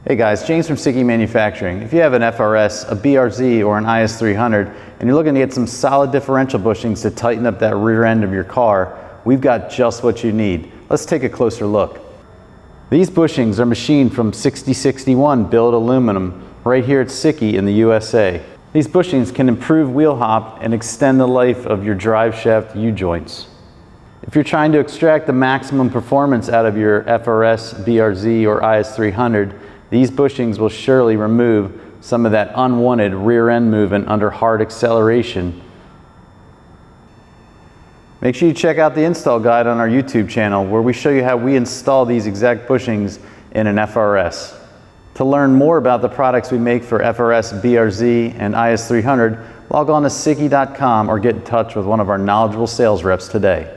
Hey guys, James from SIKKY Manufacturing. If you have an FRS, a BRZ, or an IS300, and you're looking to get some solid differential bushings to tighten up that rear end of your car, we've got just what you need. Let's take a closer look. These bushings are machined from 6061 billet aluminum right here at SIKKY in the USA. These bushings can improve wheel hop and extend the life of your drive shaft U-joints. If you're trying to extract the maximum performance out of your FRS, BRZ, or IS300, these bushings will surely remove some of that unwanted rear end movement under hard acceleration. Make sure you check out the install guide on our YouTube channel where we show you how we install these exact bushings in an FRS. To learn more about the products we make for FRS, BRZ, and IS300, log on to sikky.com or get in touch with one of our knowledgeable sales reps today.